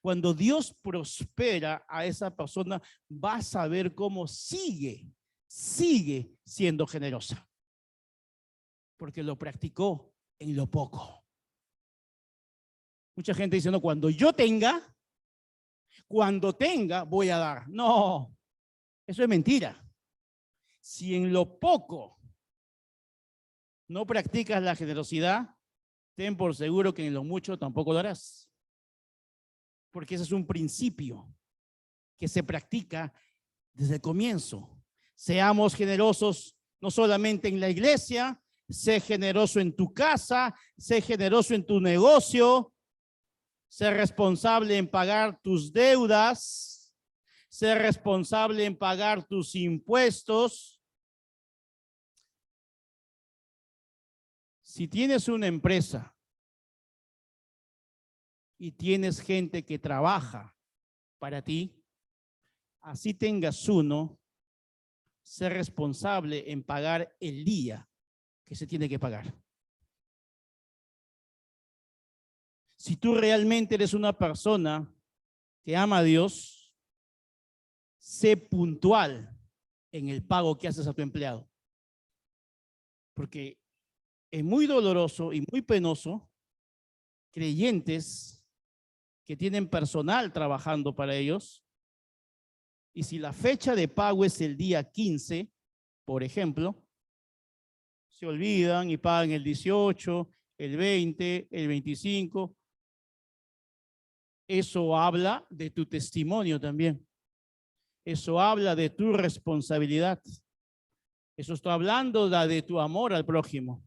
[SPEAKER 1] cuando Dios prospera a esa persona, va a saber cómo sigue siendo generosa, porque lo practicó en lo poco. Mucha gente dice, no, cuando tenga, voy a dar. No, eso es mentira. Si en lo poco no practicas la generosidad, ten por seguro que en lo mucho tampoco lo harás. Porque ese es un principio que se practica desde el comienzo. Seamos generosos no solamente en la iglesia, sé generoso en tu casa, sé generoso en tu negocio, sé responsable en pagar tus deudas, sé responsable en pagar tus impuestos. Si tienes una empresa y tienes gente que trabaja para ti, así tengas uno, sé responsable en pagar el día que se tiene que pagar. Si tú realmente eres una persona que ama a Dios, sé puntual en el pago que haces a tu empleado. Porque es muy doloroso y muy penoso creyentes que tienen personal trabajando para ellos, y si la fecha de pago es el día 15, por ejemplo, se olvidan y pagan el 18, el 20, el 25. Eso habla de tu testimonio también. Eso habla de tu responsabilidad. Eso está hablando de tu amor al prójimo.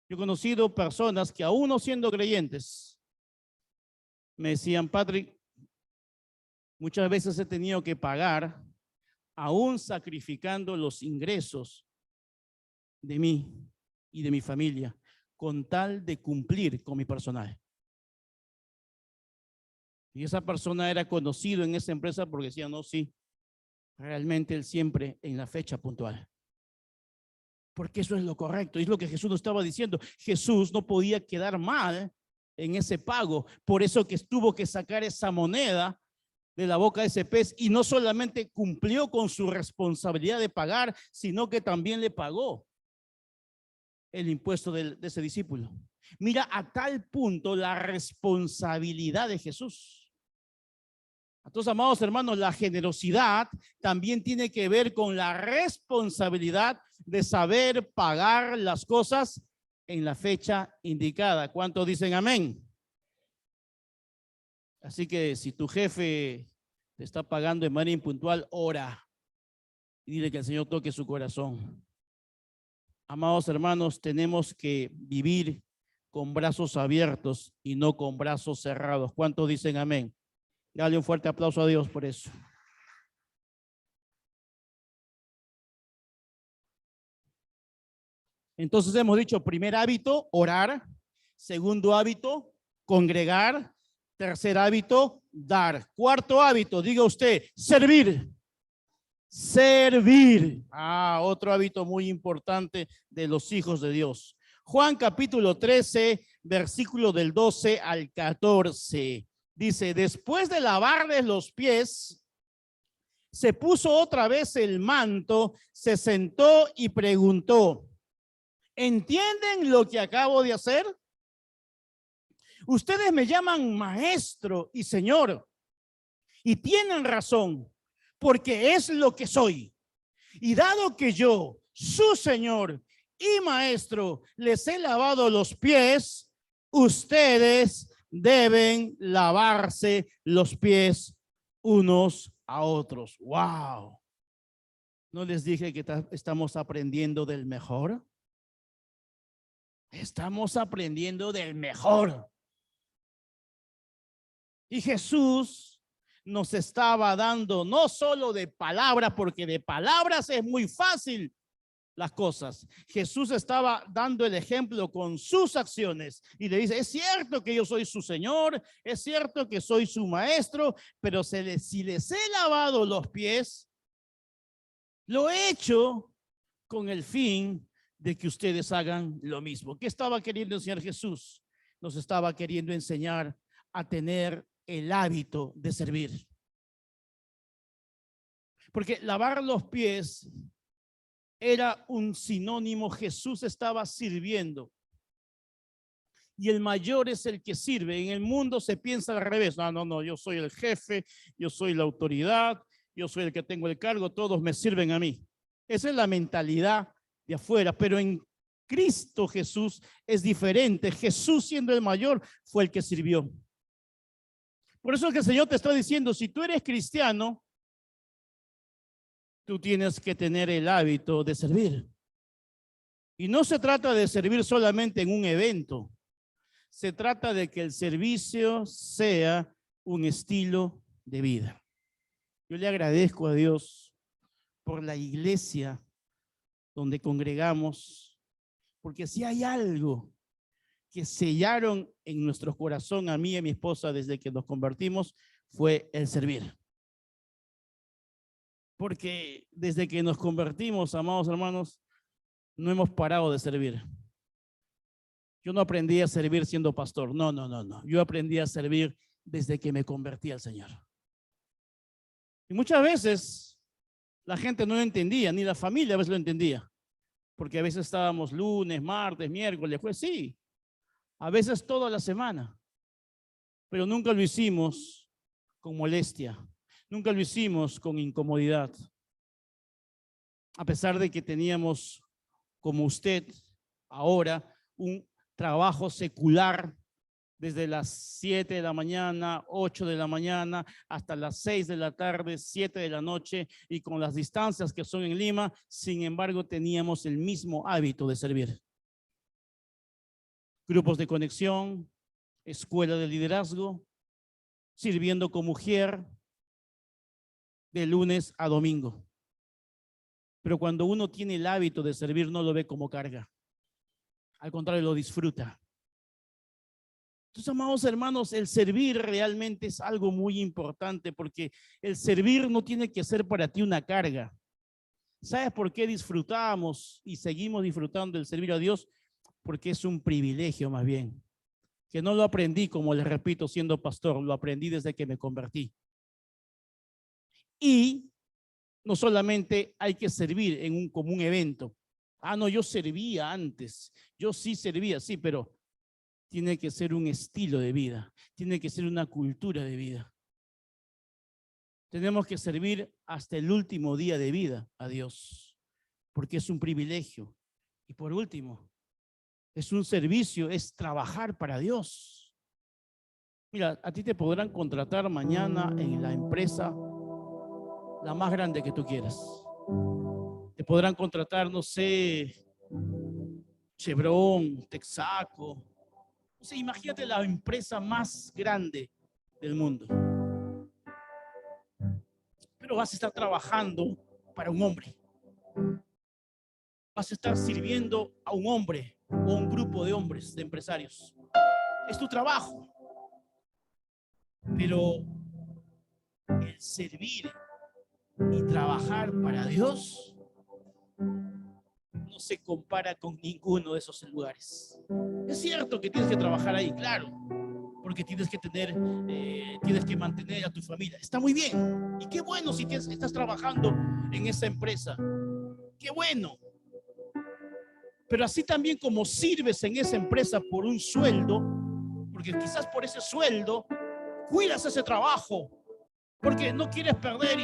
[SPEAKER 1] Yo he conocido personas que aún no siendo creyentes, me decían, Patrick, muchas veces he tenido que pagar, aún sacrificando los ingresos de mí y de mi familia, con tal de cumplir con mi personal. Y esa persona era conocido en esa empresa porque decía, no, sí, realmente él siempre en la fecha puntual. Porque eso es lo correcto, es lo que Jesús nos estaba diciendo. Jesús no podía quedar mal en ese pago, por eso que tuvo que sacar esa moneda de la boca de ese pez, y no solamente cumplió con su responsabilidad de pagar, sino que también le pagó el impuesto de ese discípulo. Mira a tal punto la responsabilidad de Jesús. Entonces, amados hermanos, la generosidad también tiene que ver con la responsabilidad de saber pagar las cosas en la fecha indicada. ¿Cuántos dicen amén? Así que si tu jefe te está pagando de manera impuntual, ora y dile que el Señor toque su corazón. Amados hermanos, tenemos que vivir con brazos abiertos y no con brazos cerrados. ¿Cuántos dicen amén? Dale un fuerte aplauso a Dios por eso. Entonces hemos dicho, primer hábito, orar. Segundo hábito, congregar. Tercer hábito, dar. Cuarto hábito, diga usted, servir. Servir. Otro hábito muy importante de los hijos de Dios. Juan capítulo 13, versículo del 12 al 14. Dice, después de lavarles los pies, se puso otra vez el manto, se sentó y preguntó, ¿entienden lo que acabo de hacer? Ustedes me llaman maestro y señor, y tienen razón, porque es lo que soy. Y dado que yo, su señor y maestro, les he lavado los pies, ustedes deben lavarse los pies unos a otros. ¡Wow! ¿No les dije que estamos aprendiendo del mejor? Estamos aprendiendo del mejor. Y Jesús nos estaba dando no solo de palabras, porque de palabras es muy fácil las cosas. Jesús estaba dando el ejemplo con sus acciones y le dice, es cierto que yo soy su Señor, es cierto que soy su maestro, pero si les he lavado los pies, lo he hecho con el fin de que ustedes hagan lo mismo. ¿Qué estaba queriendo enseñar Jesús? Nos estaba queriendo enseñar a tener el hábito de servir. Porque lavar los pies era un sinónimo. Jesús estaba sirviendo. Y el mayor es el que sirve. En el mundo se piensa al revés. No, yo soy el jefe, yo soy la autoridad, yo soy el que tengo el cargo, todos me sirven a mí. Esa es la mentalidad de afuera, pero en Cristo Jesús es diferente. Jesús, siendo el mayor, fue el que sirvió. Por eso es que el Señor te está diciendo, si tú eres cristiano, tú tienes que tener el hábito de servir. Y no se trata de servir solamente en un evento. Se trata de que el servicio sea un estilo de vida. Yo le agradezco a Dios por la iglesia donde congregamos, porque si hay algo que sellaron en nuestro corazón a mí y a mi esposa desde que nos convertimos, fue el servir. Porque desde que nos convertimos, amados hermanos, no hemos parado de servir. Yo no aprendí a servir siendo pastor, no. Yo aprendí a servir desde que me convertí al Señor. Y muchas veces la gente no lo entendía, ni la familia a veces lo entendía. Porque a veces estábamos lunes, martes, miércoles, jueves, sí. A veces toda la semana. Pero nunca lo hicimos con molestia. Nunca lo hicimos con incomodidad. A pesar de que teníamos, como usted, ahora, un trabajo secular desde las 7 de la mañana, 8 de la mañana, hasta las 6 de la tarde, 7 de la noche, y con las distancias que son en Lima, sin embargo, teníamos el mismo hábito de servir. Grupos de conexión, escuela de liderazgo, sirviendo como mujer de lunes a domingo. Pero cuando uno tiene el hábito de servir, no lo ve como carga. Al contrario, lo disfruta. Entonces, amados hermanos, el servir realmente es algo muy importante, porque el servir no tiene que ser para ti una carga. ¿Sabes por qué disfrutamos y seguimos disfrutando del servir a Dios? Porque es un privilegio más bien. Que no lo aprendí, como les repito, siendo pastor, lo aprendí desde que me convertí. Y no solamente hay que servir en un común evento. No, yo servía antes. Yo sí servía, sí, pero tiene que ser un estilo de vida. Tiene que ser una cultura de vida. Tenemos que servir hasta el último día de vida a Dios, porque es un privilegio. Y por último, es un servicio, es trabajar para Dios. Mira, a ti te podrán contratar mañana en la empresa la más grande que tú quieras. Te podrán contratar, no sé, Chevron, Texaco. O sea, imagínate la empresa más grande del mundo. Pero vas a estar trabajando para un hombre. Vas a estar sirviendo a un hombre o un grupo de hombres, de empresarios. Es tu trabajo. Pero el servir y trabajar para Dios no se compara con ninguno de esos lugares. Es cierto que tienes que trabajar ahí, claro, porque tienes que tener, tienes que mantener a tu familia. Está muy bien. Y qué bueno si estás trabajando en esa empresa. Qué bueno. Pero así también como sirves en esa empresa por un sueldo, porque quizás por ese sueldo cuidas ese trabajo, porque no quieres perder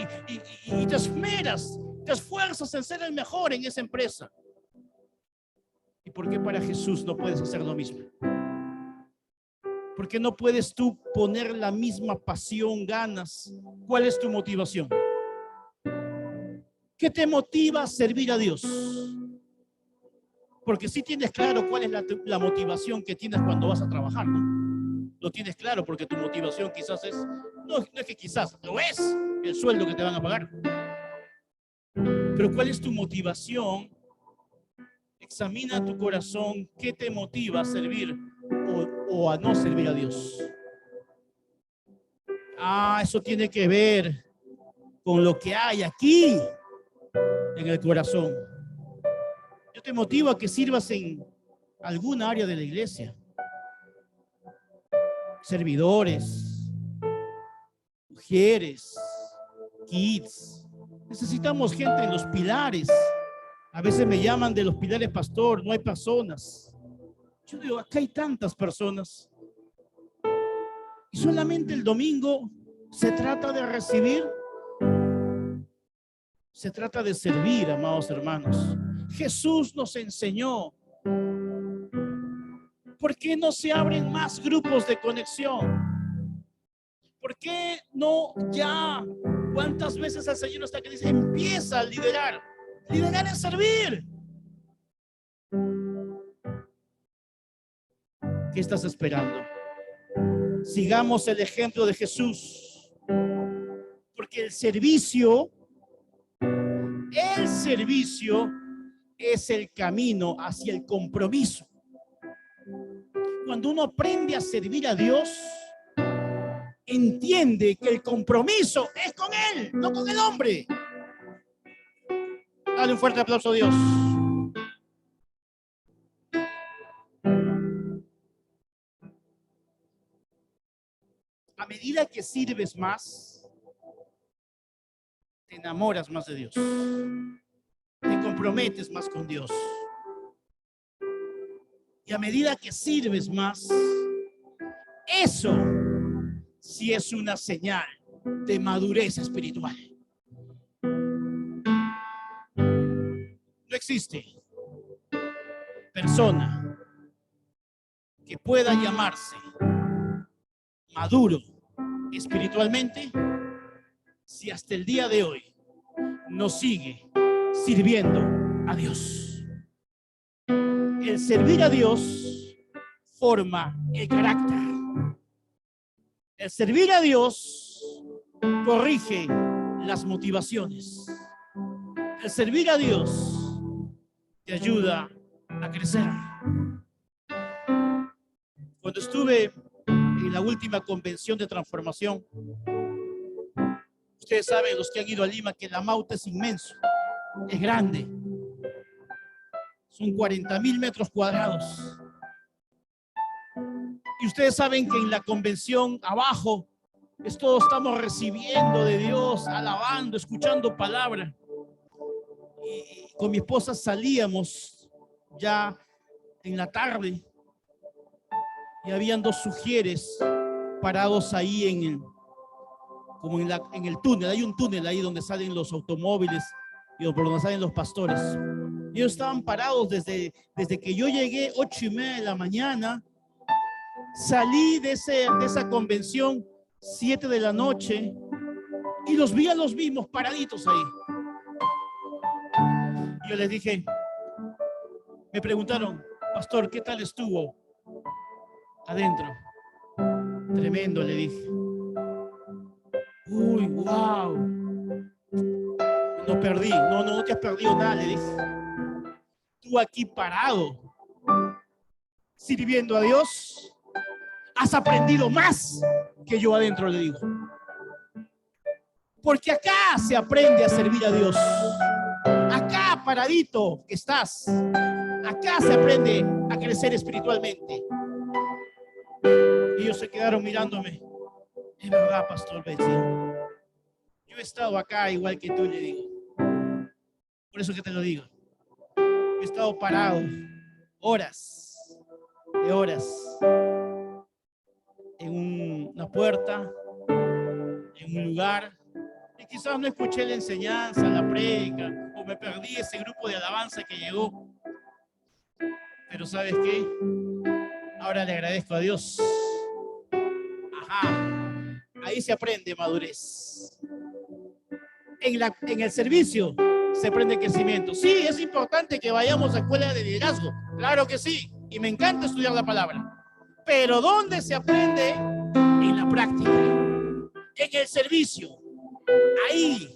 [SPEAKER 1] y te esmeras, te esfuerzas en ser el mejor en esa empresa. ¿Y por qué para Jesús no puedes hacer lo mismo? ¿Por qué no puedes tú poner la misma pasión, ganas? ¿Cuál es tu motivación? ¿Qué te motiva a servir a Dios? Porque si tienes claro cuál es la motivación que tienes cuando vas a trabajar, ¿no? Lo tienes claro porque tu motivación quizás es, no es que quizás, lo es, el sueldo que te van a pagar. Pero ¿cuál es tu motivación? Examina tu corazón, ¿qué te motiva a servir o a no servir a Dios? Eso tiene que ver con lo que hay aquí en el corazón. Yo te motivo a que sirvas en alguna área de la iglesia. Servidores, mujeres, kids. Necesitamos gente en los pilares. A veces me llaman de los pilares, pastor, no hay personas. Yo digo, acá hay tantas personas. Y solamente el domingo se trata de recibir, se trata de servir, amados hermanos. Jesús nos enseñó. ¿Por qué no se abren más grupos de conexión? ¿Por qué no ya? ¿Cuántas veces el Señor hasta que dice, empieza a liderar? Liderar es servir. ¿Qué estás esperando? Sigamos el ejemplo de Jesús. Porque el servicio es el camino hacia el compromiso. Cuando uno aprende a servir a Dios, entiende que el compromiso es con Él, no con el hombre. Dale un fuerte aplauso a Dios. A medida que sirves más, te enamoras más de Dios. Te comprometes más con Dios. Y a medida que sirves más, eso sí es una señal de madurez espiritual. No existe persona que pueda llamarse maduro espiritualmente si hasta el día de hoy no sigue sirviendo a Dios. El servir a Dios forma el carácter. El servir a Dios corrige las motivaciones. El servir a Dios te ayuda a crecer. Cuando estuve en la última convención de transformación, ustedes saben, los que han ido a Lima, que la Mauta es inmenso, es grande. Son 40,000 metros cuadrados. Y ustedes saben que en la convención abajo todos estamos recibiendo de Dios, alabando, escuchando palabra. Y con mi esposa salíamos ya en la tarde y habían dos sugieres parados ahí como en el túnel. Hay un túnel ahí donde salen los automóviles y por donde salen los pastores. Ellos estaban parados desde que yo llegué, 8:30 de la mañana. Salí de esa convención 7 de la noche y los vi a los mismos paraditos ahí. Yo les dije, me preguntaron, pastor, ¿qué tal estuvo adentro? Tremendo, le dije. Uy, wow. No perdí. No te has perdido nada, le dije. Tú aquí parado, sirviendo a Dios, has aprendido más que yo adentro, le digo. Porque acá se aprende a servir a Dios. Acá, paradito que estás, acá se aprende a crecer espiritualmente. Y ellos se quedaron mirándome. Es verdad, pastor Betsy. Yo he estado acá igual que tú, le digo. Por eso que te lo digo. He estado parado horas de horas en una puerta, en un lugar, y quizás no escuché la enseñanza, la prédica, o me perdí ese grupo de alabanza que llegó. Pero ¿sabes qué? Ahora le agradezco a Dios Ajá. Ahí se aprende madurez. En el servicio se aprende crecimiento. Sí, es importante que vayamos a escuela de liderazgo. Claro que sí. Y me encanta estudiar la palabra. Pero ¿dónde se aprende? En la práctica. En el servicio. Ahí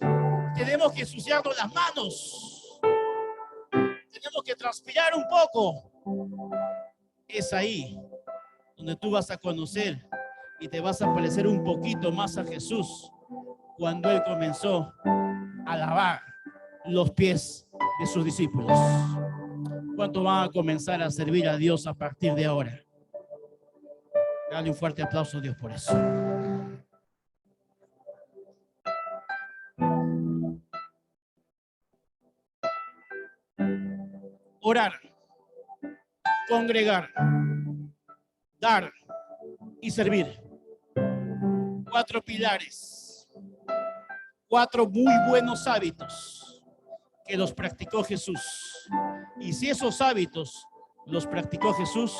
[SPEAKER 1] tenemos que ensuciarnos las manos. Tenemos que transpirar un poco. Es ahí donde tú vas a conocer y te vas a parecer un poquito más a Jesús cuando Él comenzó a lavar los pies de sus discípulos. ¿Cuánto van a comenzar a servir a Dios a partir de ahora? Dale un fuerte aplauso a Dios por eso. Orar, congregar, dar y servir. 4 pilares, 4 muy buenos hábitos que los practicó Jesús. Y si esos hábitos los practicó Jesús,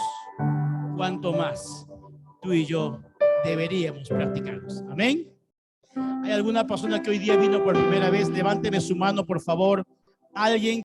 [SPEAKER 1] ¿cuánto más tú y yo deberíamos practicarlos? Amén. ¿Hay alguna persona que hoy día vino por primera vez? Levánteme su mano, por favor. Alguien